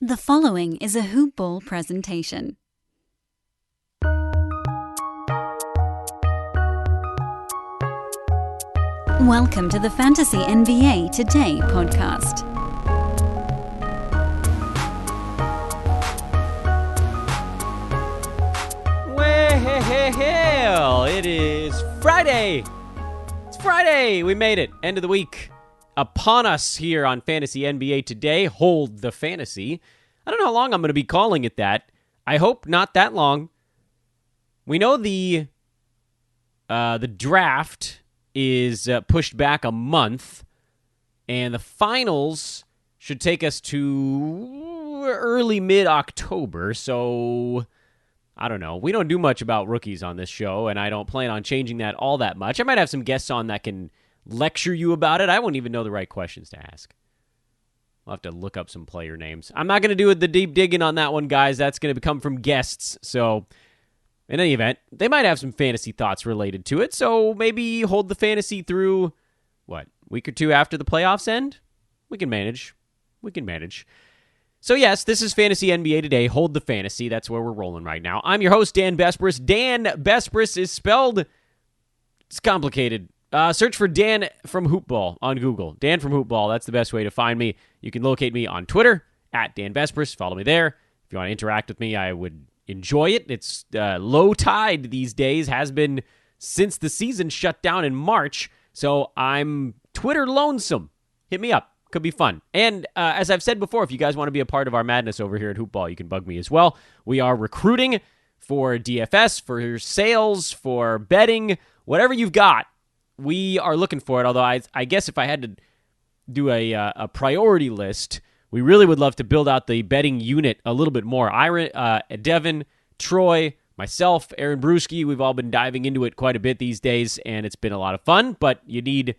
The following is a Hoop Ball presentation. Welcome to the Fantasy NBA Today podcast. Well, it is Friday. It's Friday. We made it. End of the week upon us here on Fantasy NBA Today. Hold the fantasy. I don't know how long I'm going to be calling it that. I hope not that long. We know the draft is pushed back a month, and the finals should take us to early mid-October, so I don't know. We don't do much about rookies on this show, and I don't plan on changing that all that much. I might have some guests on that can lecture you about it. I won't even know the right questions to ask. I'll have to look up some player names. I'm not going to do the deep digging on that one, guys. That's going to come from guests, so in any event, they might have some fantasy thoughts related to it, so maybe hold the fantasy through, week or two after the playoffs end? We can manage. So yes, this is Fantasy NBA Today. Hold the fantasy. That's where we're rolling right now. I'm your host, Dan Besbris. Dan Besbris is spelled, it's complicated. Search for Dan from Hoopball on Google. Dan from Hoopball, that's the best way to find me. You can locate me on Twitter, @Dan Besbris. Follow me there. If you want to interact with me, I would enjoy it. It's low tide these days, has been since the season shut down in March, so I'm Twitter lonesome. Hit me up. Could be fun. And as I've said before, if you guys want to be a part of our madness over here at Hoopball, you can bug me as well. We are recruiting for DFS, for sales, for betting, whatever you've got. We are looking for it, although I guess if I had to do a priority list, we really would love to build out the betting unit a little bit more. Devin, Troy, myself, Aaron Brewski, we've all been diving into it quite a bit these days, and it's been a lot of fun, but you need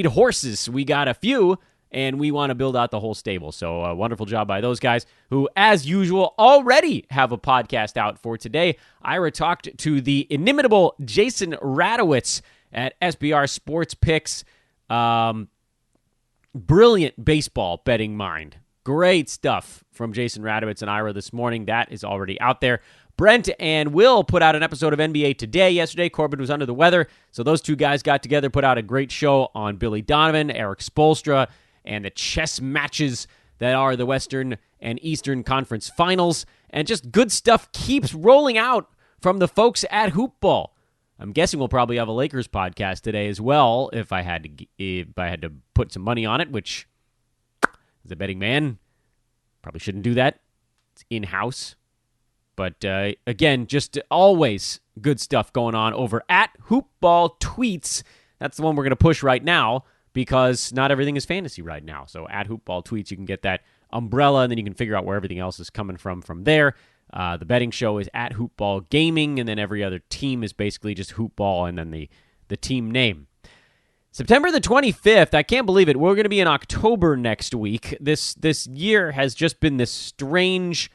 horses. We got a few, and we want to build out the whole stable. So a wonderful job by those guys who, as usual, already have a podcast out for today. Ira talked to the inimitable Jason Radowitz at SBR Sports Picks. Brilliant baseball betting mind. Great stuff from Jason Radowitz and Ira this morning. That is already out there. Brent and Will put out an episode of NBA Today yesterday. Corbin was under the weather, so those two guys got together, put out a great show on Billy Donovan, Eric Spoelstra, and the chess matches that are the Western and Eastern Conference Finals. And just good stuff keeps rolling out from the folks at Hoopball. I'm guessing we'll probably have a Lakers podcast today as well if I had to put some money on it, which, as a betting man, probably shouldn't do that. It's in-house. But again, just always good stuff going on over at Hoopball Tweets. That's the one we're going to push right now because not everything is fantasy right now. So at Hoopball Tweets, you can get that umbrella, and then you can figure out where everything else is coming from there. The betting show is at Hoopball Gaming, and then every other team is basically just Hoopball and then the team name. September the 25th, I can't believe it. We're going to be in October next week. This year has just been this strange,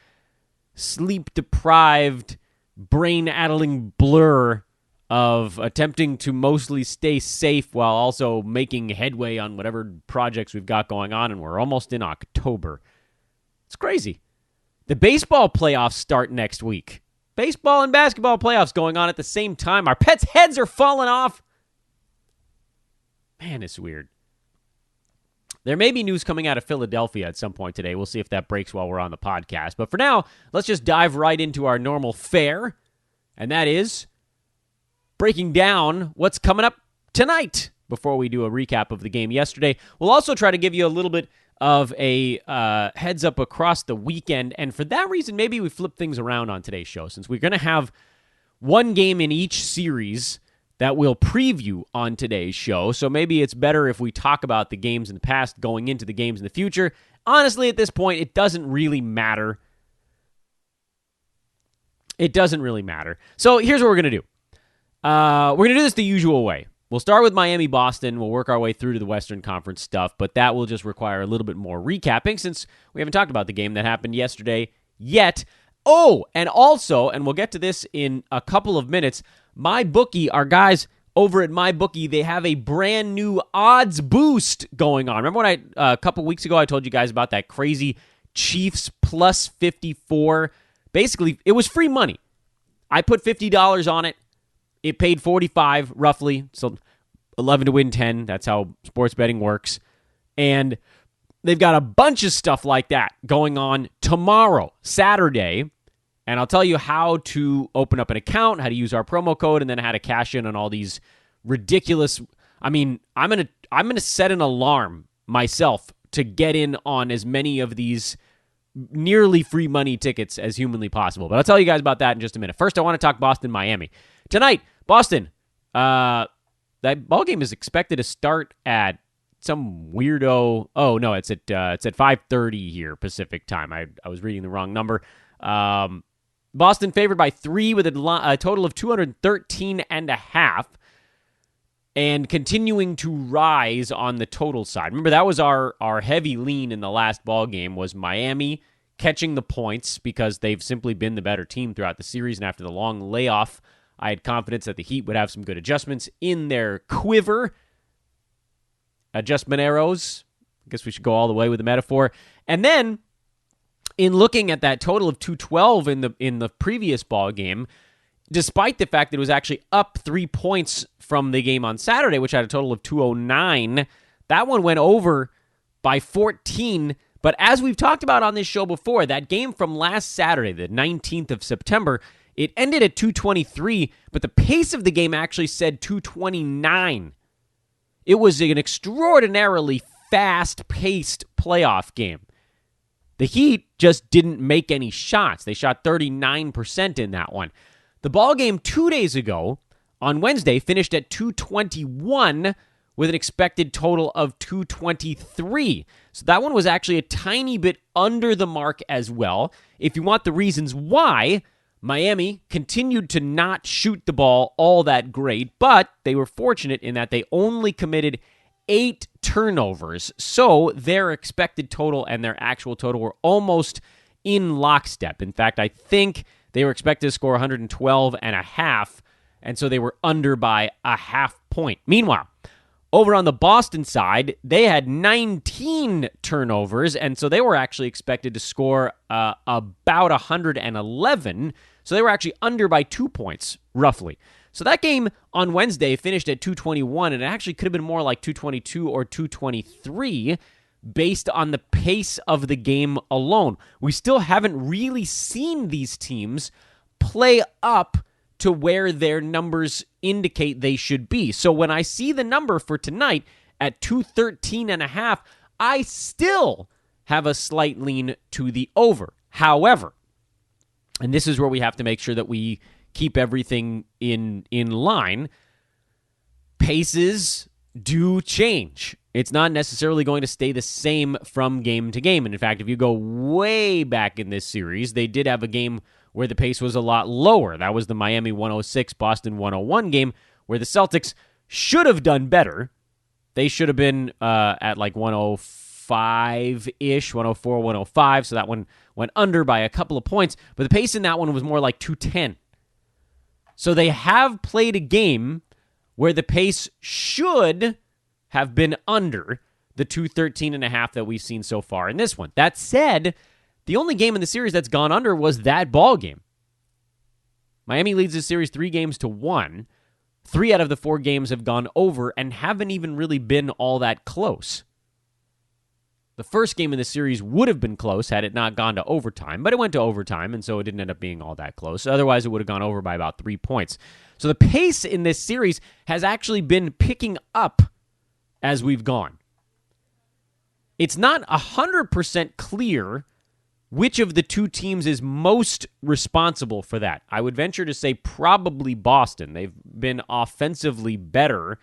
sleep-deprived, brain-addling blur of attempting to mostly stay safe while also making headway on whatever projects we've got going on, and we're almost in October. It's crazy. The baseball playoffs start next week. Baseball and basketball playoffs going on at the same time. Our pets' heads are falling off. Man, it's weird. There may be news coming out of Philadelphia at some point today. We'll see if that breaks while we're on the podcast. But for now, let's just dive right into our normal fare, and that is breaking down what's coming up tonight before we do a recap of the game yesterday. We'll also try to give you a little bit of a heads up across the weekend, and for that reason, maybe we flip things around on today's show, since we're going to have one game in each series that we'll preview on today's show, so maybe it's better if we talk about the games in the past going into the games in the future. Honestly, at this point, it doesn't really matter. So here's what we're going to do. We're going to do this the usual way. We'll start with Miami-Boston. We'll work our way through to the Western Conference stuff, but that will just require a little bit more recapping since we haven't talked about the game that happened yesterday yet. Oh, and also, and we'll get to this in a couple of minutes, MyBookie, our guys over at MyBookie, they have a brand new odds boost going on. Remember when a couple weeks ago I told you guys about that crazy Chiefs plus 54. Basically, it was free money. I put $50 on it. It paid 45 roughly, so 11 to win 10. That's how sports betting works. And they've got a bunch of stuff like that going on tomorrow, Saturday. And I'll tell you how to open up an account, how to use our promo code, and then how to cash in on all these ridiculous. I mean, I'm gonna set an alarm myself to get in on as many of these nearly free money tickets as humanly possible. But I'll tell you guys about that in just a minute. First, I want to talk Boston, Miami. Tonight, Boston, that ball game is expected to start at some weirdo. Oh no, it's at 5:30 here Pacific time. I was reading the wrong number. Boston favored by 3 with a total of 213.5, and continuing to rise on the total side. Remember, that was our heavy lean in the last ball game, was Miami catching the points because they've simply been the better team throughout the series. And after the long layoff, I had confidence that the Heat would have some good adjustments in their quiver. Adjustment arrows. I guess we should go all the way with the metaphor. And then, in looking at that total of 212 in the previous ball game, despite the fact that it was actually up 3 points from the game on Saturday, which had a total of 209, that one went over by 14. But as we've talked about on this show before, that game from last Saturday, the 19th of September, it ended at 223, but the pace of the game actually said 229. It was an extraordinarily fast-paced playoff game. The Heat just didn't make any shots. They shot 39% in that one. The ball game 2 days ago, on Wednesday, finished at 221 with an expected total of 223. So that one was actually a tiny bit under the mark as well. If you want the reasons why, Miami continued to not shoot the ball all that great, but they were fortunate in that they only committed 8 turnovers. So their expected total and their actual total were almost in lockstep. In fact, I think they were expected to score 112.5, and so they were under by a half point. Meanwhile, over on the Boston side, they had 19 turnovers, and so they were actually expected to score about 111. So they were actually under by 2 points, roughly. So that game on Wednesday finished at 221, and it actually could have been more like 222 or 223 based on the pace of the game alone. We still haven't really seen these teams play up to where their numbers indicate they should be. So when I see the number for tonight at 213.5, I still have a slight lean to the over. However, and this is where we have to make sure that we keep everything in line, paces do change. It's not necessarily going to stay the same from game to game. And in fact, if you go way back in this series, they did have a game where the pace was a lot lower. That was the Miami 106, Boston 101 game, where the Celtics should have done better. They should have been at like 105-ish, 104, 105, so that one went under by a couple of points. But the pace in that one was more like 210. So they have played a game where the pace should have been under the 213.5 that we've seen so far in this one. That said, the only game in the series that's gone under was that ball game. Miami leads the series 3-1. 3 out of the 4 games have gone over and haven't even really been all that close. The first game in the series would have been close had it not gone to overtime, but it went to overtime, and so it didn't end up being all that close. Otherwise, it would have gone over by about 3 points. So the pace in this series has actually been picking up as we've gone. It's not 100% clear which of the two teams is most responsible for that. I would venture to say probably Boston. They've been offensively better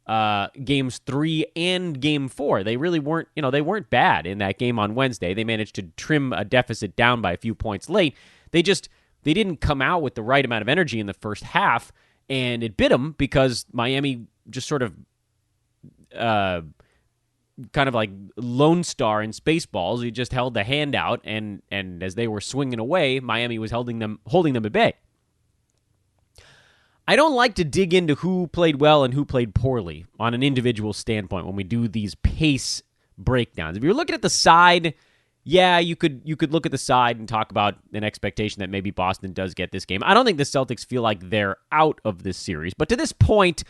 games 3 and game 4. They really weren't, they weren't bad in that game on Wednesday. They managed to trim a deficit down by a few points late. They didn't come out with the right amount of energy in the first half, and it bit them because Miami just sort of kind of like Lone Star in Spaceballs. He just held the hand out, and as they were swinging away, Miami was holding them at bay. I don't like to dig into who played well and who played poorly on an individual standpoint when we do these pace breakdowns. If you're looking at the side yeah, you could look at the side and talk about an expectation that maybe Boston does get this game. I don't think the Celtics feel like they're out of this series, but to this point,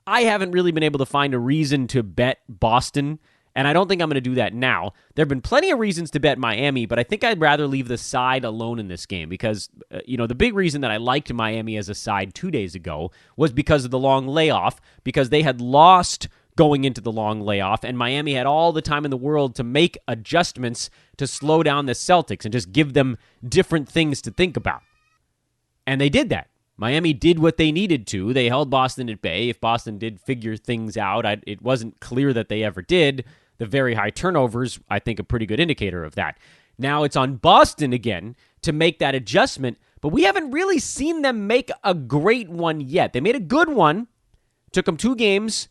I haven't really been able to find a reason to bet Boston, and I don't think I'm going to do that now. There have been plenty of reasons to bet Miami, but I think I'd rather leave the side alone in this game because, the big reason that I liked Miami as a side 2 days ago was because of the long layoff, because they had lost going into the long layoff, and Miami had all the time in the world to make adjustments to slow down the Celtics and just give them different things to think about. And they did that. Miami did what they needed to. They held Boston at bay. If Boston did figure things out, it wasn't clear that they ever did. The very high turnovers, I think, a pretty good indicator of that. Now it's on Boston again to make that adjustment, but we haven't really seen them make a great one yet. They made a good one. Took them 2 games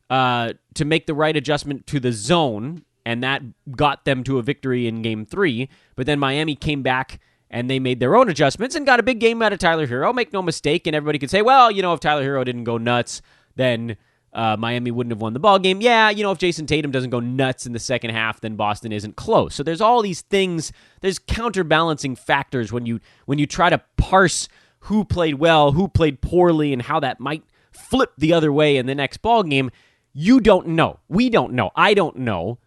to make the right adjustment to the zone, and that got them to a victory in Game 3. But then Miami came back, and they made their own adjustments and got a big game out of Tyler Hero. Make no mistake, and everybody could say, well, if Tyler Hero didn't go nuts, then Miami wouldn't have won the ball game. Yeah, if Jason Tatum doesn't go nuts in the second half, then Boston isn't close. So there's all these things. There's counterbalancing factors when you try to parse who played well, who played poorly, and how that might flip the other way in the next ball game. You don't know. We don't know. I don't know.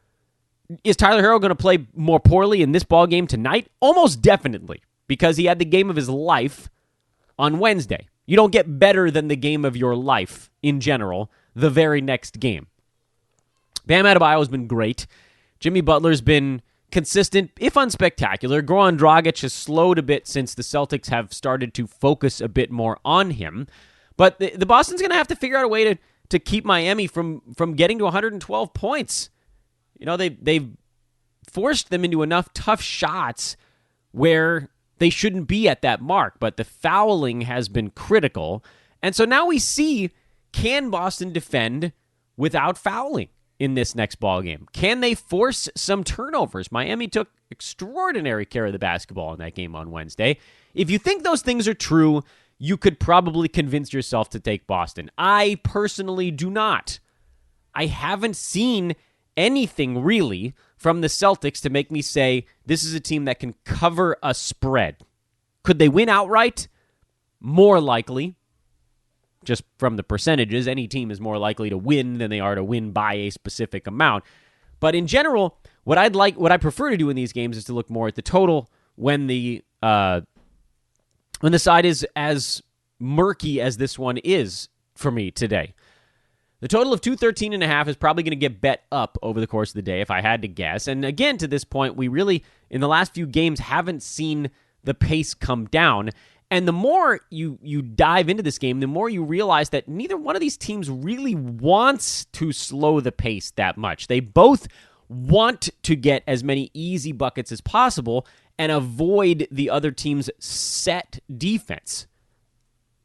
Is Tyler Hero going to play more poorly in this ball game tonight? Almost definitely, because he had the game of his life on Wednesday. You don't get better than the game of your life in general the very next game. Bam Adebayo has been great. Jimmy Butler's been consistent, if unspectacular. Goran Dragic has slowed a bit since the Celtics have started to focus a bit more on him. But the Boston's going to have to figure out a way to keep Miami from getting to 112 points. They've forced them into enough tough shots where they shouldn't be at that mark, but the fouling has been critical. And so now we see, can Boston defend without fouling in this next ball game? Can they force some turnovers? Miami took extraordinary care of the basketball in that game on Wednesday. If you think those things are true, you could probably convince yourself to take Boston. I personally do not. I haven't seen anything really from the Celtics to make me say this is a team that can cover a spread. Could they win outright? More likely. Just from the percentages, any team is more likely to win than they are to win by a specific amount. But in general, what I prefer to do in these games is to look more at the total when the side is as murky as this one is for me today. The total of 213.5 is probably going to get bet up over the course of the day if I had to guess. And again, to this point, we really, in the last few games, haven't seen the pace come down. And the more you dive into this game, the more you realize that neither one of these teams really wants to slow the pace that much. They both want to get as many easy buckets as possible and avoid the other team's set defense.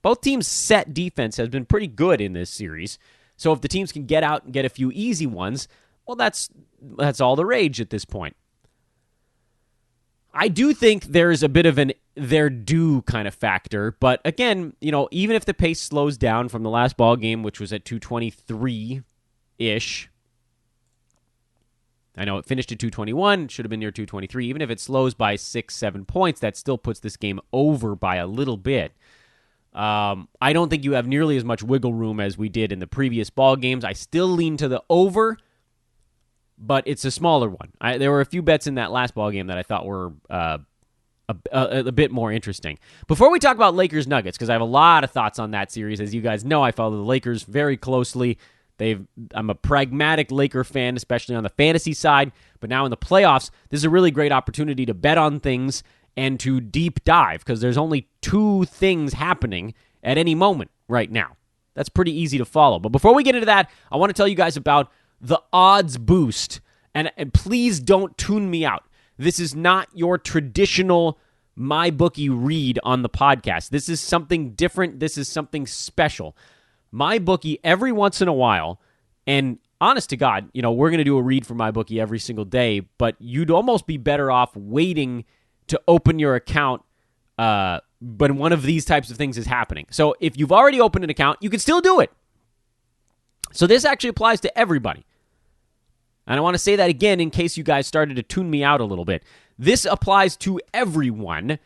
Both teams' set defense has been pretty good in this series. So if the teams can get out and get a few easy ones, well, that's all the rage at this point. I do think there's a bit of an they're due kind of factor, but again, even if the pace slows down from the last ball game, which was at 223-ish, I know it finished at 221, should have been near 223. Even if it slows by 6-7 points, that still puts this game over by a little bit. I don't think you have nearly as much wiggle room as we did in the previous ball games. I still lean to the over, but it's a smaller one. There were a few bets in that last ball game that I thought were a bit more interesting. Before we talk about Lakers-Nuggets, because I have a lot of thoughts on that series. As you guys know, I follow the Lakers very closely. I'm a pragmatic Laker fan, especially on the fantasy side. But now in the playoffs, this is a really great opportunity to bet on things and to deep dive, because there's only 2 things happening at any moment right now. That's pretty easy to follow. But before we get into that, I want to tell you guys about the Odds Boost. And please don't tune me out. This is not your traditional MyBookie read on the podcast. This is something different. This is something special. MyBookie, every once in a while, and honest to God, we're going to do a read for MyBookie every single day, but you'd almost be better off waiting to open your account when one of these types of things is happening. So if you've already opened an account, you can still do it. So this actually applies to everybody. And I want to say that again in case you guys started to tune me out a little bit. This applies to everyone.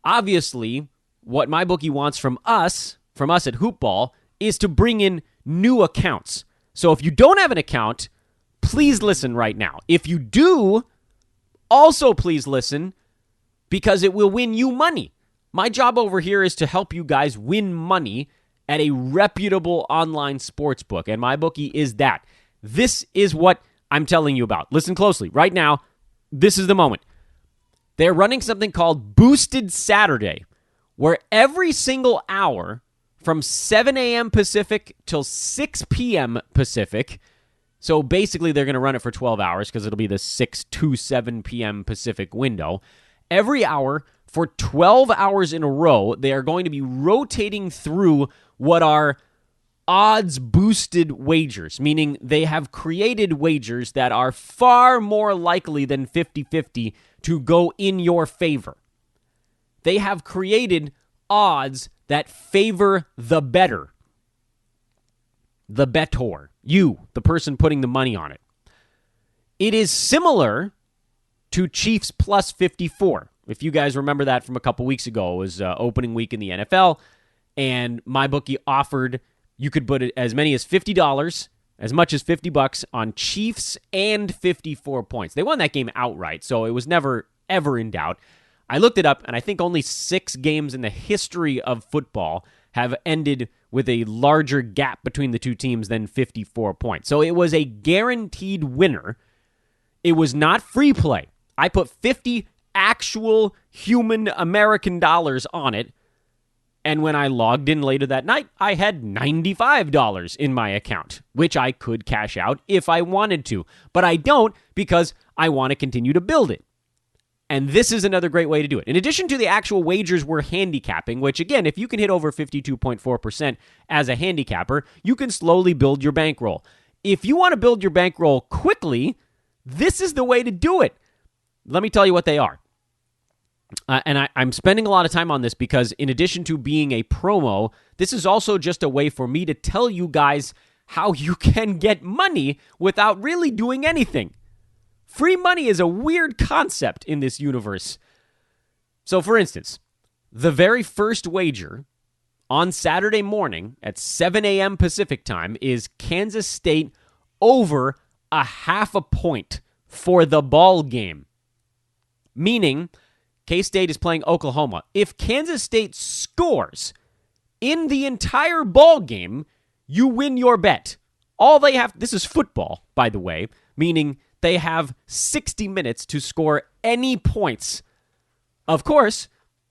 Obviously, what MyBookie wants from us at Hoopball, is to bring in new accounts. So if you don't have an account, please listen right now. If you do, also please listen, because it will win you money. My job over here is to help you guys win money at a reputable online sports book, and MyBookie is that. This is what I'm telling you about. Listen closely. Right now, this is the moment. They're running something called Boosted Saturday, where every single hour from 7 a.m. Pacific till 6 p.m. Pacific, so basically they're going to run it for 12 hours because it'll be the 6 to 7 p.m. Pacific window. Every hour for 12 hours in a row, they are going to be rotating through what are odds-boosted wagers, meaning they have created wagers that are far more likely than 50-50 to go in your favor. They have created odds that favor the better. The bettor. You, the person putting the money on it. It is similar to Chiefs plus 54. If you guys remember that from a couple weeks ago, it was opening week in the NFL, and MyBookie offered you could put it as many as $50, as much as $50 on Chiefs and 54 points. They won that game outright, so it was never, ever in doubt. I looked it up, and I think only 6 games in the history of football have ended with a larger gap between the two teams than 54 points. So it was a guaranteed winner. It was not free play. I put 50 actual human American dollars on it, and when I logged in later that night, I had $95 in my account, which I could cash out if I wanted to. But I don't, because I want to continue to build it. And this is another great way to do it. In addition to the actual wagers we're handicapping, which again, if you can hit over 52.4% as a handicapper, you can slowly build your bankroll. If you want to build your bankroll quickly, this is the way to do it. Let me tell you what they are. And I'm spending a lot of time on this because in addition to being a promo, this is also just a way for me to tell you guys how you can get money without really doing anything. Free money is a weird concept in this universe. So for instance, the very first wager on Saturday morning at 7 a.m. Pacific time is Kansas State over a half a point for the ball game. Meaning, K-State is playing Oklahoma. If Kansas State scores in the entire ball game, you win your bet. All they have, this is football, by the way, meaning they have 60 minutes to score any points. Of course,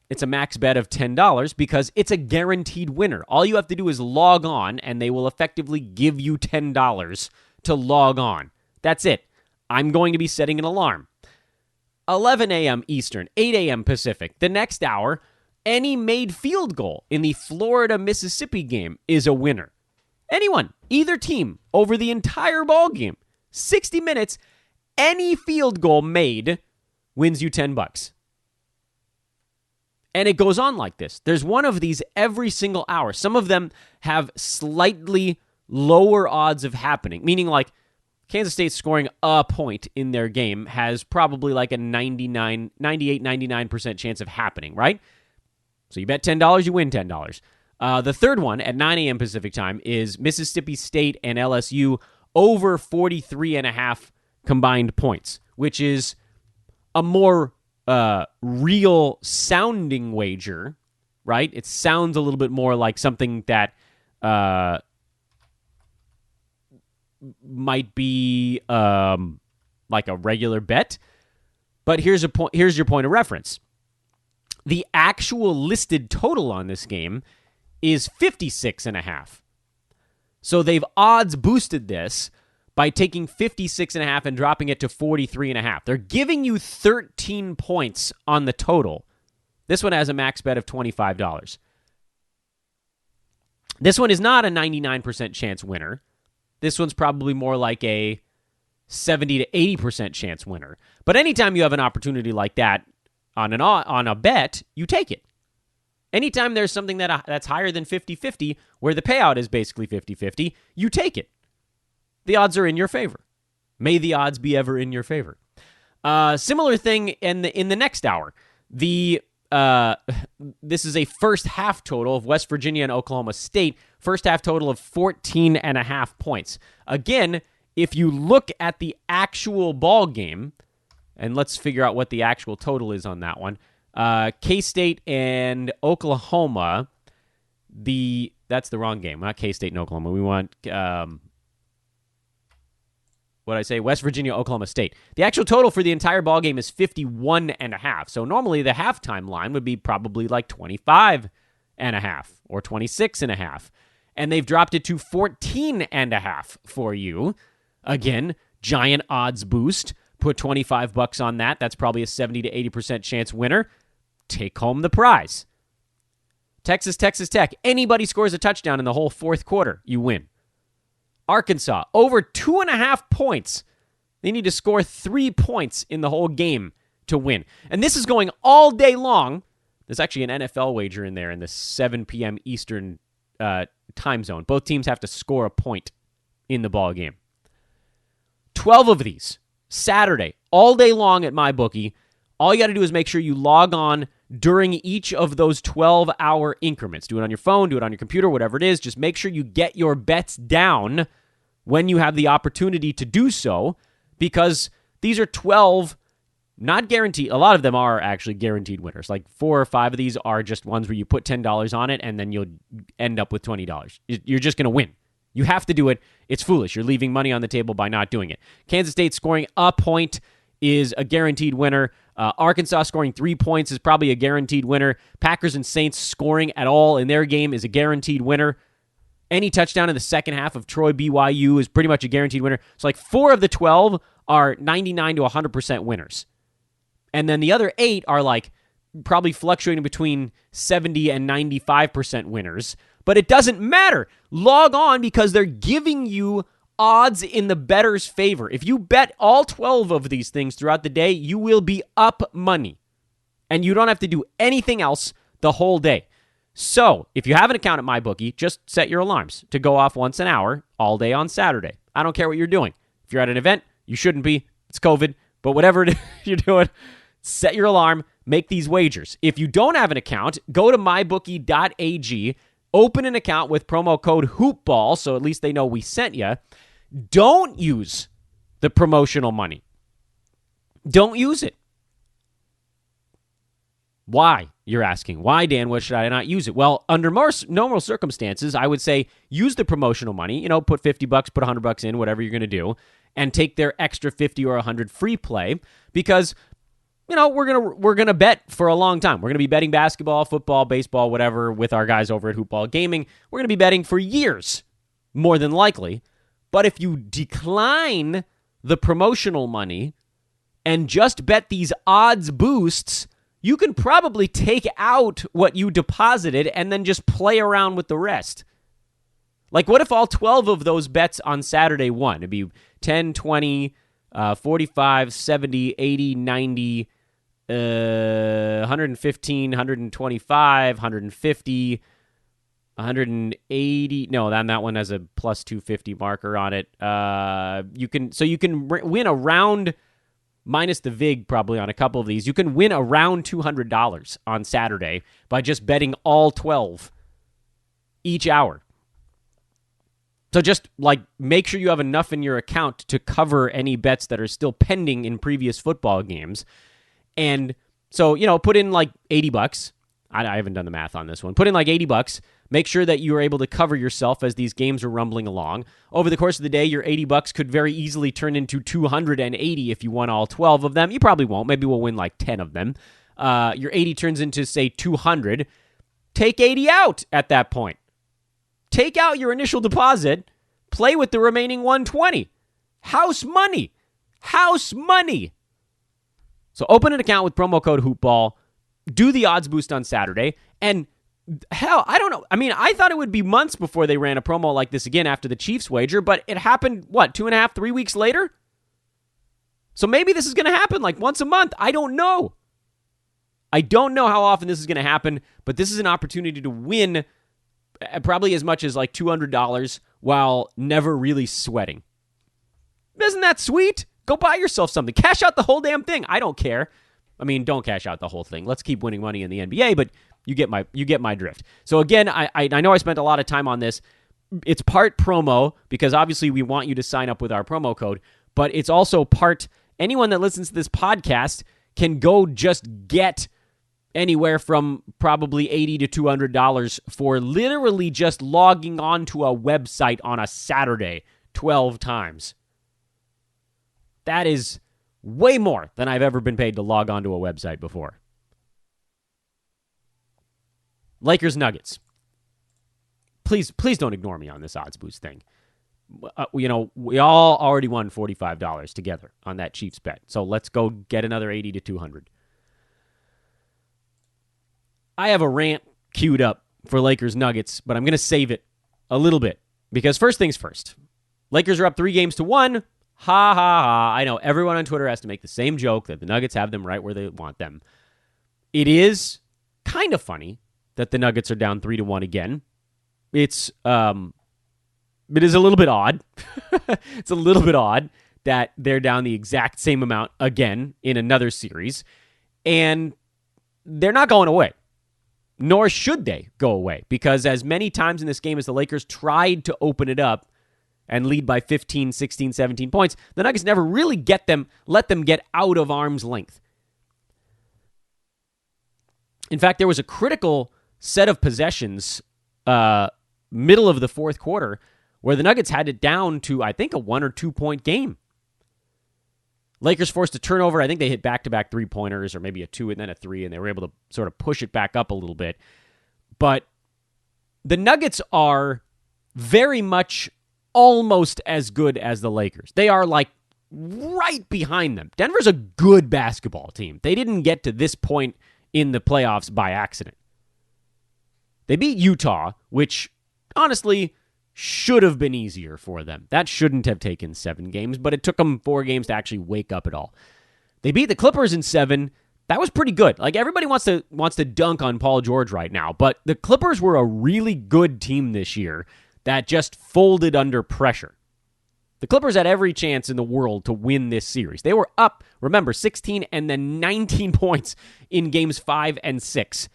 it's a max bet of $10 because it's a guaranteed winner. All you have to do is log on, and they will effectively give you $10 to log on. That's it. I'm going to be setting an alarm. 11 a.m. Eastern, 8 a.m. Pacific. The next hour, any made field goal in the Florida-Mississippi game is a winner. Anyone, either team, over the entire ball game, 60 minutes, any field goal made wins you $10. And it goes on like this. There's one of these every single hour. Some of them have slightly lower odds of happening, meaning like Kansas State scoring a point in their game has probably like a 99% chance of happening, right? So you bet $10, you win $10. The third one at 9 a.m. Pacific time is Mississippi State and LSU over 43.5 combined points, which is a more real sounding wager, right? It sounds a little bit more like something that might be like a regular bet. But here's your point of reference. The actual listed total on this game is 56.5. So they've odds boosted this by taking 56.5 and dropping it to 43.5. They're giving you 13 points on the total. This one has a max bet of $25. This one is not a 99% chance winner. This one's probably more like a 70 to 80% chance winner. But anytime you have an opportunity like that on a bet, you take it. Anytime there's something that's higher than 50-50, where the payout is basically 50-50, you take it. The odds are in your favor. May the odds be ever in your favor. Similar thing in the next hour. This is a first half total of West Virginia and Oklahoma State. First half total of 14.5 points. Again, if you look at the actual ball game, and let's figure out what the actual total is on that one. K-State and Oklahoma. That's the wrong game. Not K-State and Oklahoma. We want West Virginia, Oklahoma State. The actual total for the entire ball game is 51.5. So normally the halftime line would be probably like 25.5 or 26.5. And they've dropped it to 14.5 for you. Again, giant odds boost. Put $25 on that. That's probably a 70 to 80% chance winner. Take home the prize. Texas Tech. Anybody scores a touchdown in the whole fourth quarter, you win. Arkansas, over 2.5 points. They need to score 3 points in the whole game to win. And this is going all day long. There's actually an NFL wager in there in the 7 p.m. Eastern time zone. Both teams have to score a point in the ball game. 12 of these, Saturday, all day long at MyBookie. All you got to do is make sure you log on during each of those 12-hour increments. Do it on your phone, do it on your computer, whatever it is. Just make sure you get your bets down when you have the opportunity to do so, because these are 12 not guaranteed. A lot of them are actually guaranteed winners. Like 4 or 5 of these are just ones where you put $10 on it and then you'll end up with $20. You're just going to win. You have to do it. It's foolish. You're leaving money on the table by not doing it. Kansas State scoring a point is a guaranteed winner. Arkansas scoring 3 points is probably a guaranteed winner. Packers and Saints scoring at all in their game is a guaranteed winner. Any touchdown in the second half of Troy BYU is pretty much a guaranteed winner. So like 4 of the 12 are 99 to 100% winners. And then the other 8 are like probably fluctuating between 70 and 95% winners. But it doesn't matter. Log on, because they're giving you odds in the bettor's favor. If you bet all 12 of these things throughout the day, you will be up money. And you don't have to do anything else the whole day. So, if you have an account at MyBookie, just set your alarms to go off once an hour all day on Saturday. I don't care what you're doing. If you're at an event, you shouldn't be. It's COVID. But whatever it is you're doing, set your alarm, make these wagers. If you don't have an account, go to mybookie.ag, open an account with promo code HOOPBALL, so at least they know we sent you. Don't use the promotional money. Don't use it. Why, you're asking? Why, Dan, what should I not use it? Well, under normal circumstances, I would say use the promotional money. Put $50, put $100 in, whatever you're going to do, and take their extra 50 or 100 free play, because we're gonna bet for a long time. We're gonna be betting basketball, football, baseball, whatever, with our guys over at Hoopball Gaming. We're gonna be betting for years, more than likely. But if you decline the promotional money and just bet these odds boosts, you can probably take out what you deposited and then just play around with the rest. Like, what if all 12 of those bets on Saturday won? It'd be 10, 20, 45, 70, 80, 90, 115, 125, 150, 180. No, that one has a plus 250 marker on it. You can win around, minus the VIG probably on a couple of these. You can win around $200 on Saturday by just betting all 12 each hour. So just make sure you have enough in your account to cover any bets that are still pending in previous football games. And so, put in $80. I haven't done the math on this one. Put in $80. Make sure that you are able to cover yourself as these games are rumbling along. Over the course of the day, your $80 could very easily turn into $280 if you won all 12 of them. You probably won't. Maybe we'll win 10 of them. Your 80 turns into, say, 200. Take 80 out at that point. Take out your initial deposit. Play with the remaining 120. House money. House money. So open an account with promo code HOOPBALL. Do the odds boost on Saturday. And hell, I don't know. I mean, I thought it would be months before they ran a promo like this again after the Chiefs wager, but it happened, 2.5, 3 weeks later? So maybe this is going to happen once a month. I don't know. I don't know how often this is going to happen, but this is an opportunity to win probably as much as $200 while never really sweating. Isn't that sweet? Go buy yourself something. Cash out the whole damn thing. I don't care. I mean, don't cash out the whole thing. Let's keep winning money in the NBA, but you get my drift. So again, I know I spent a lot of time on this. It's part promo because obviously we want you to sign up with our promo code, but it's also part anyone that listens to this podcast can go just get anywhere from probably $80 to $200 for literally just logging onto a website on a Saturday 12 times. That is way more than I've ever been paid to log onto a website before. Lakers Nuggets. Please don't ignore me on this odds boost thing. We all already won $45 together on that Chiefs bet. So let's go get another $80 to $200. I have a rant queued up for Lakers Nuggets, but I'm going to save it a little bit because first things first. Lakers are up 3-1. Ha ha ha. I know everyone on Twitter has to make the same joke that the Nuggets have them right where they want them. It is kind of funny that the Nuggets are down 3-1 again. It is a little bit odd. It's a little bit odd that they're down the exact same amount again in another series. And they're not going away. Nor should they go away. Because as many times in this game as the Lakers tried to open it up and lead by 15, 16, 17 points, the Nuggets never really let them get out of arm's length. In fact, there was a critical set of possessions middle of the fourth quarter where the Nuggets had it down to, I think, a 1 or 2 point game. Lakers forced a turnover. I think they hit back-to-back three-pointers or maybe a 2 and then a 3, and they were able to sort of push it back up a little bit. But the Nuggets are very much almost as good as the Lakers. They are like right behind them. Denver's a good basketball team. They didn't get to this point in the playoffs by accident. They beat Utah, which honestly should have been easier for them. That shouldn't have taken 7 games, but it took them 4 games to actually wake up at all. They beat the Clippers in 7. That was pretty good. Like everybody wants to dunk on Paul George right now, but the Clippers were a really good team this year that just folded under pressure. The Clippers had every chance in the world to win this series. They were up, remember, 16 and then 19 points in games 5 and 6.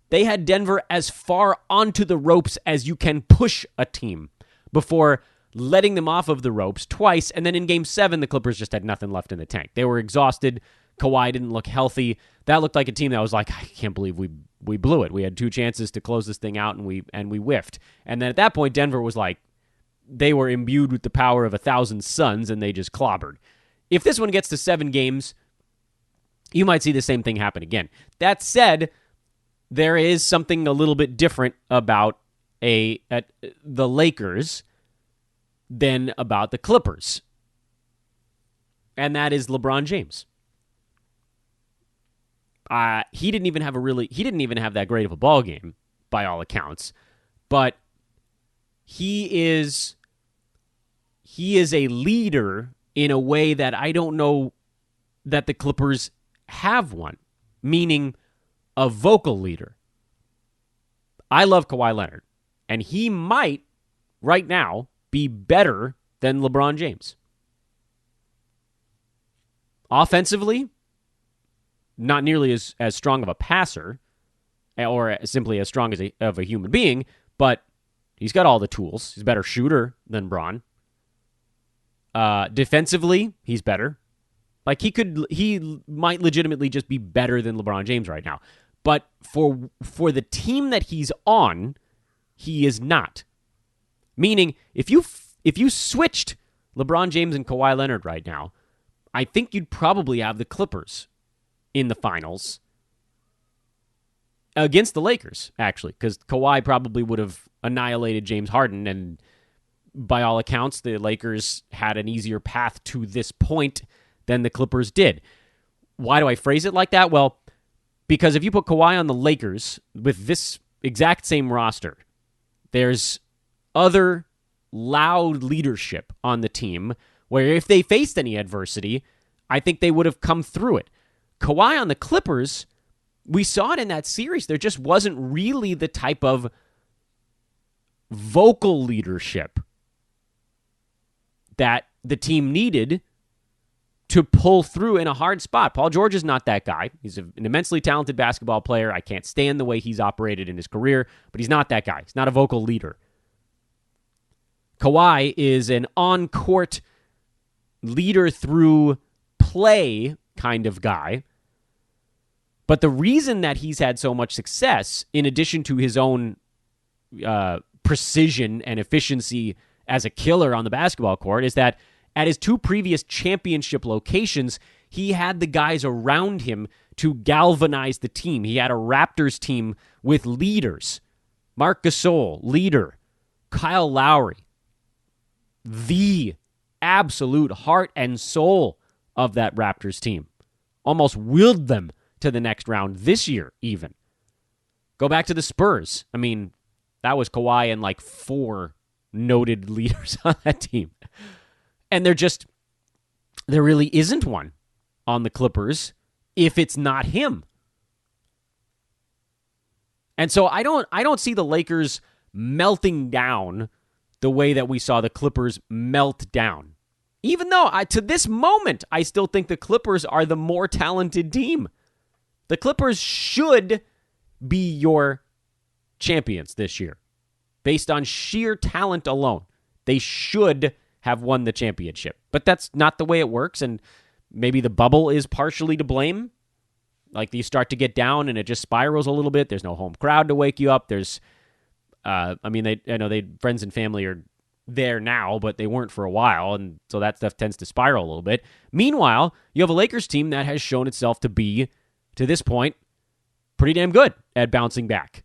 They had Denver as far onto the ropes as you can push a team before letting them off of the ropes twice. And then in Game 7, the Clippers just had nothing left in the tank. They were exhausted. Kawhi didn't look healthy. That looked like a team that was like, I can't believe we blew it. We had 2 chances to close this thing out, and we whiffed. And then at that point, Denver was like, they were imbued with the power of 1,000 suns, and they just clobbered. If this one gets to 7 games, you might see the same thing happen again. That said, there is something a little bit different about the Lakers than about the Clippers. And that is LeBron James. He didn't even have that great of a ball game by all accounts, but he is a leader in a way that I don't know that the Clippers have one, meaning a vocal leader. I love Kawhi Leonard, and he might, right now, be better than LeBron James. Offensively, not nearly as strong of a passer, or simply as strong of a human being, but he's got all the tools. He's a better shooter than Bron. Defensively, he's better. Like he might legitimately just be better than LeBron James right now. But for the team that he's on, he is not. Meaning, if you switched LeBron James and Kawhi Leonard right now, I think you'd probably have the Clippers in the finals against the Lakers, actually, because Kawhi probably would have annihilated James Harden, and by all accounts, the Lakers had an easier path to this point than the Clippers did. Why do I phrase it like that? Well, because if you put Kawhi on the Lakers with this exact same roster, there's other loud leadership on the team where if they faced any adversity, I think they would have come through it. Kawhi on the Clippers, we saw it in that series. There just wasn't really the type of vocal leadership that the team needed to pull through in a hard spot. Paul George is not that guy. He's an immensely talented basketball player. I can't stand the way he's operated in his career, but he's not that guy. He's not a vocal leader. Kawhi is an on-court leader through play kind of guy. But the reason that he's had so much success, in addition to his own precision and efficiency as a killer on the basketball court, is that at his 2 previous championship locations, he had the guys around him to galvanize the team. He had a Raptors team with leaders. Marc Gasol, leader. Kyle Lowry, the absolute heart and soul of that Raptors team. Almost willed them to the next round this year, even. Go back to the Spurs. I mean, that was Kawhi and like 4 noted leaders on that team. And there really isn't one on the Clippers if it's not him. And so I don't see the Lakers melting down the way that we saw the Clippers melt down. Even though to this moment, I still think the Clippers are the more talented team. The Clippers should be your champions this year. Based on sheer talent alone, they should have won the championship. But that's not the way it works, and maybe the bubble is partially to blame. Like, you start to get down, and it just spirals a little bit. There's no home crowd to wake you up. There's, I know friends and family are there now, but they weren't for a while, and so that stuff tends to spiral a little bit. Meanwhile, you have a Lakers team that has shown itself to be, to this point, pretty damn good at bouncing back.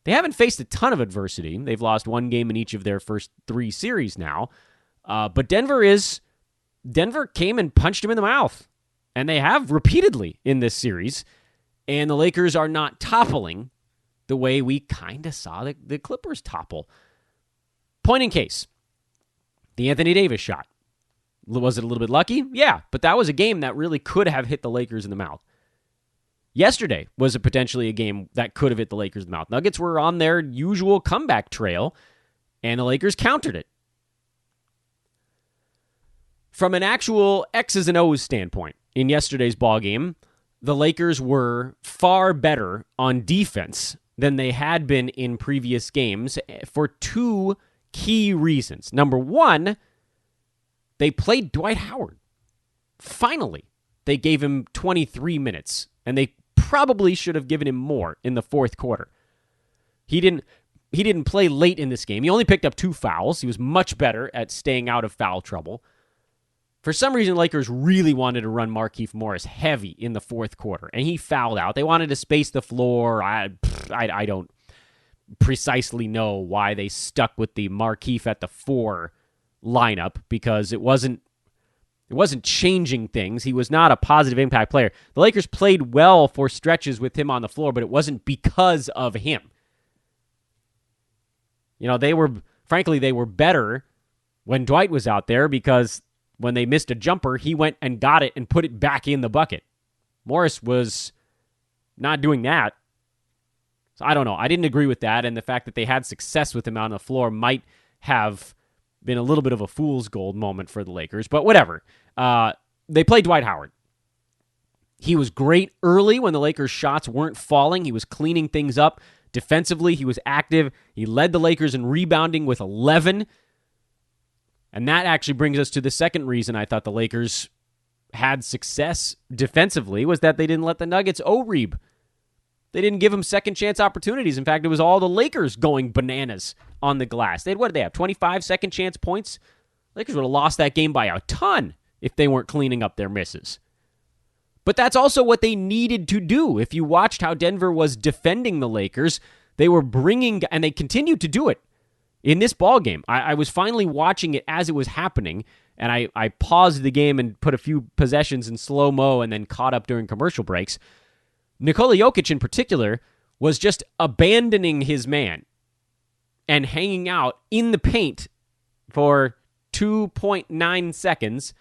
They haven't faced a ton of adversity. They've lost 1 game in each of their first 3 series now. But Denver came and punched him in the mouth. And they have repeatedly in this series. And the Lakers are not toppling the way we kind of saw the Clippers topple. Point in case, the Anthony Davis shot. Was it a little bit lucky? Yeah, but that was a game that really could have hit the Lakers in the mouth. Yesterday was potentially a game that could have hit the Lakers in the mouth. Nuggets were on their usual comeback trail, and the Lakers countered it. From an actual X's and O's standpoint, in yesterday's ballgame, the Lakers were far better on defense than they had been in previous games for 2 key reasons. Number 1, they played Dwight Howard. Finally, they gave him 23 minutes, and they probably should have given him more in the 4th quarter. He didn't play late in this game. He only picked up 2 fouls. He was much better at staying out of foul trouble. For some reason, Lakers really wanted to run Markieff Morris heavy in the 4th quarter, and he fouled out. They wanted to space the floor. I don't precisely know why they stuck with the Markieff at the 4 lineup, because it wasn't changing things. He was not a positive impact player. The Lakers played well for stretches with him on the floor, but it wasn't because of him. They were better when Dwight was out there, because when they missed a jumper, he went and got it and put it back in the bucket. Morris was not doing that. So I don't know. I didn't agree with that, and the fact that they had success with him on the floor might have been a little bit of a fool's gold moment for the Lakers, but whatever. They played Dwight Howard. He was great early when the Lakers' shots weren't falling. He was cleaning things up. Defensively, he was active. He led the Lakers in rebounding with 11. And that actually brings us to the second reason I thought the Lakers had success defensively, was that they didn't let the Nuggets O-Reeb. They didn't give them second chance opportunities. In fact, it was all the Lakers going bananas on the glass. What did they have, 25 second chance points? Lakers would have lost that game by a ton if they weren't cleaning up their misses. But that's also what they needed to do. If you watched how Denver was defending the Lakers, they were bringing, and they continued to do it. In this ballgame, I was finally watching it as it was happening, and I paused the game and put a few possessions in slow-mo and then caught up during commercial breaks. Nikola Jokic in particular was just abandoning his man and hanging out in the paint for 2.9 seconds,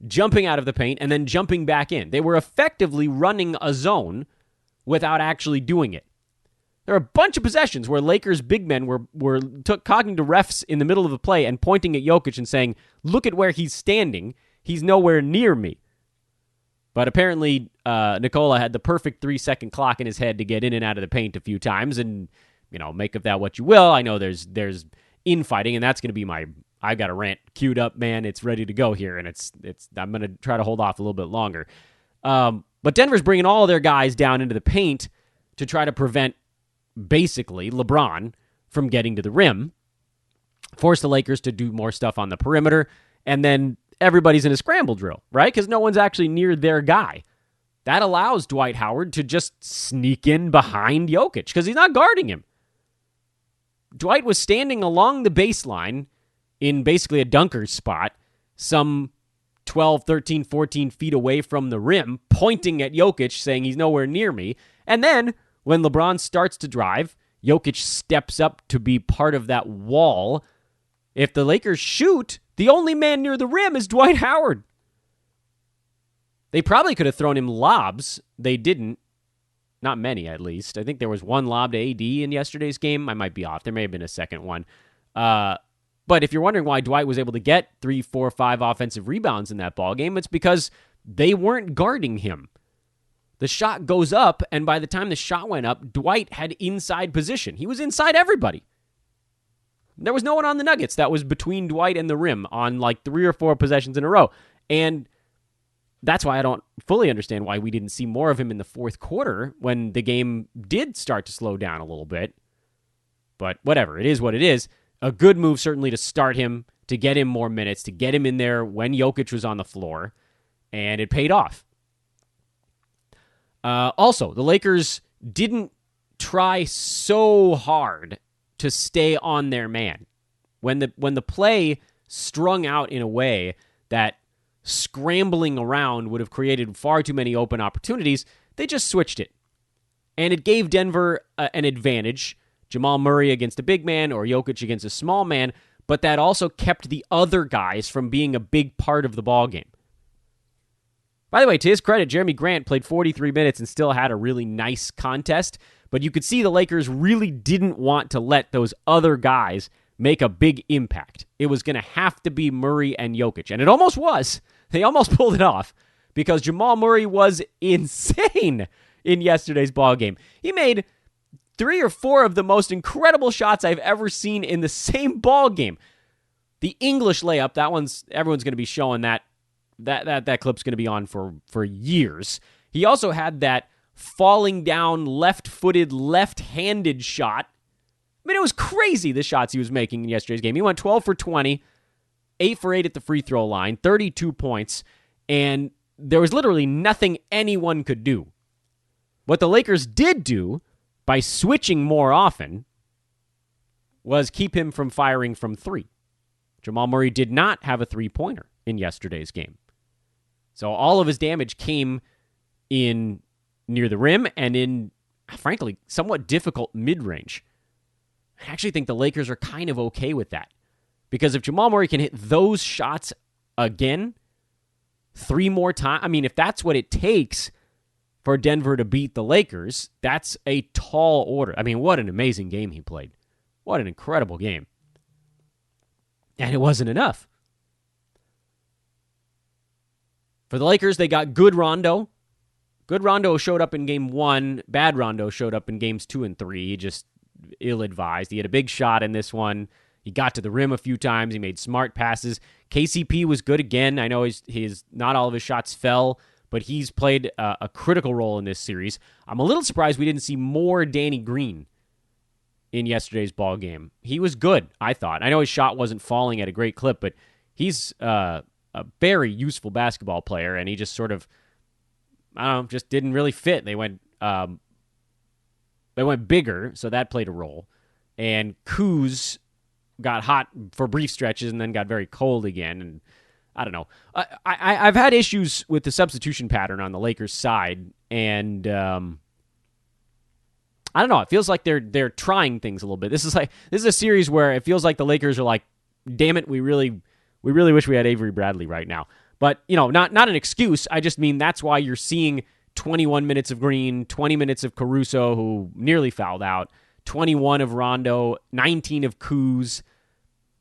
jumping out of the paint and then jumping back in. They were effectively running a zone without actually doing it. There are a bunch of possessions where Lakers big men were talking to refs in the middle of the play and pointing at Jokic and saying, look at where he's standing. He's nowhere near me. But apparently, Nikola had the perfect 3-second clock in his head to get in and out of the paint a few times, and make of that what you will. I know there's infighting, and that's going to be I've got a rant queued up, man. It's ready to go here, and I'm going to try to hold off a little bit longer. But Denver's bringing all their guys down into the paint to try to prevent, basically, LeBron from getting to the rim, force the Lakers to do more stuff on the perimeter, and then everybody's in a scramble drill, right? Because no one's actually near their guy. That allows Dwight Howard to just sneak in behind Jokic because he's not guarding him. Dwight was standing along the baseline in basically a dunker's spot, some 12, 13, 14 feet away from the rim, pointing at Jokic, saying he's nowhere near me. And then, when LeBron starts to drive, Jokic steps up to be part of that wall. If the Lakers shoot, the only man near the rim is Dwight Howard. They probably could have thrown him lobs. They didn't. Not many, at least. I think there was one lob to AD in yesterday's game. I might be off. There may have been a second one. But if you're wondering why Dwight was able to get 3, 4, 5 offensive rebounds in that ballgame, it's because they weren't guarding him. The shot goes up, and by the time the shot went up, Dwight had inside position. He was inside everybody. There was no one on the Nuggets that was between Dwight and the rim on like 3 or 4 possessions in a row. And that's why I don't fully understand why we didn't see more of him in the fourth quarter when the game did start to slow down a little bit. But whatever, it is what it is. A good move certainly to start him, to get him more minutes, to get him in there when Jokic was on the floor, and it paid off. Also, the Lakers didn't try so hard to stay on their man. When the play strung out in a way that scrambling around would have created far too many open opportunities, they just switched it. And it gave Denver an advantage, Jamal Murray against a big man or Jokic against a small man, but that also kept the other guys from being a big part of the ballgame. By the way, to his credit, Jeremy Grant played 43 minutes and still had a really nice contest, but you could see the Lakers really didn't want to let those other guys make a big impact. It was going to have to be Murray and Jokic, and it almost was. They almost pulled it off because Jamal Murray was insane in yesterday's ballgame. He made 3 or 4 of the most incredible shots I've ever seen in the same ballgame. The English layup, everyone's going to be showing that clip's going to be on for years. He also had that falling down, left-footed, left-handed shot. I mean, it was crazy, the shots he was making in yesterday's game. He went 12 for 20, 8 for 8 at the free throw line, 32 points, and there was literally nothing anyone could do. What the Lakers did do, by switching more often, was keep him from firing from 3. Jamal Murray did not have a three-pointer in yesterday's game. So all of his damage came in near the rim and in, frankly, somewhat difficult mid-range. I actually think the Lakers are kind of okay with that. Because if Jamal Murray can hit those shots again 3 more times, I mean, if that's what it takes for Denver to beat the Lakers, that's a tall order. I mean, what an amazing game he played. What an incredible game. And it wasn't enough. For the Lakers, they got good Rondo. Good Rondo showed up in game 1. Bad Rondo showed up in games 2 and 3. Just ill-advised. He had a big shot in this one. He got to the rim a few times. He made smart passes. KCP was good again. I know his not all of his shots fell, but he's played a critical role in this series. I'm a little surprised we didn't see more Danny Green in yesterday's ball game. He was good, I thought. I know his shot wasn't falling at a great clip, but he's a very useful basketball player, and he just sort of, I don't know, just didn't really fit. They went bigger, so that played a role. And Kuz got hot for brief stretches and then got very cold again. And I don't know. I've had issues with the substitution pattern on the Lakers side, and I don't know. It feels like they're trying things a little bit. This is a series where it feels like the Lakers are like, damn it, we really wish we had Avery Bradley right now. But, not an excuse. I just mean that's why you're seeing 21 minutes of Green, 20 minutes of Caruso, who nearly fouled out, 21 of Rondo, 19 of Kuz.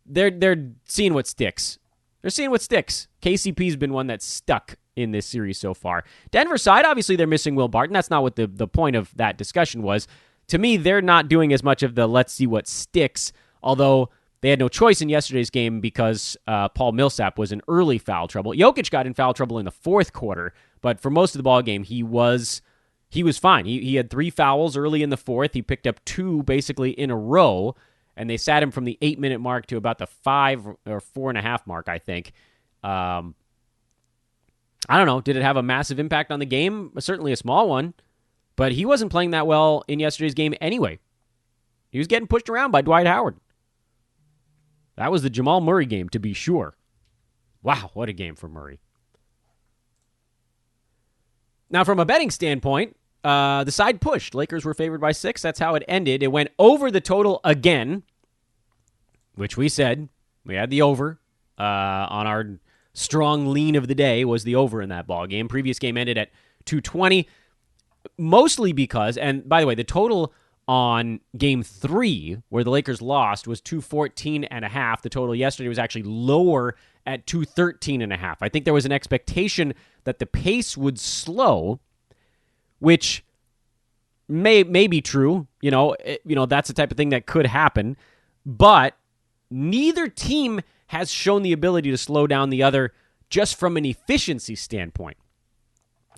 They're seeing what sticks. They're seeing what sticks. KCP's been one that's stuck in this series so far. Denver side, obviously they're missing Will Barton. That's not what the point of that discussion was. To me, they're not doing as much of the let's see what sticks, although they had no choice in yesterday's game because Paul Millsap was in early foul trouble. Jokic got in foul trouble in the fourth quarter, but for most of the ball game, he was fine. He had 3 fouls early in the fourth. He picked up 2 basically in a row, and they sat him from the 8-minute mark to about the 5 or 4.5 mark, I think. I don't know. Did it have a massive impact on the game? Certainly a small one, but he wasn't playing that well in yesterday's game anyway. He was getting pushed around by Dwight Howard. That was the Jamal Murray game, to be sure. Wow, what a game for Murray. Now, from a betting standpoint, the side pushed. Lakers were favored by 6. That's how it ended. It went over the total again, which we said. We had the over on our strong lean of the day was the over in that ball game. Previous game ended at 220, mostly because, and by the way, the total on game 3, where the Lakers lost, was 214.5. The total yesterday was actually lower at 213.5. I think there was an expectation that the pace would slow, which may be true. That's the type of thing that could happen. But neither team has shown the ability to slow down the other just from an efficiency standpoint.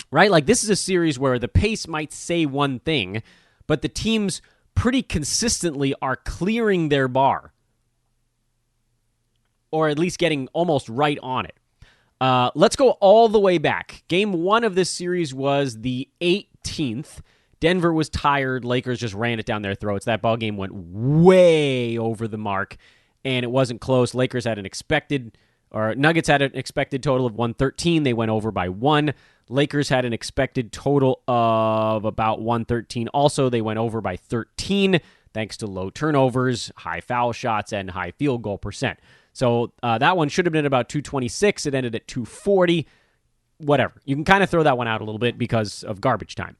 Right? Like, this is a series where the pace might say one thing, but the teams pretty consistently are clearing their bar, or at least getting almost right on it. Let's go all the way back. Game 1 of this series was the 18th. Denver was tired. Lakers just ran it down their throats. That ball game went way over the mark, and it wasn't close. Nuggets had an expected total of 113. They went over by 1. Lakers had an expected total of about 113. Also, they went over by 13 thanks to low turnovers, high foul shots, and high field goal percent. So that one should have been about 226. It ended at 240. Whatever. You can kind of throw that one out a little bit because of garbage time.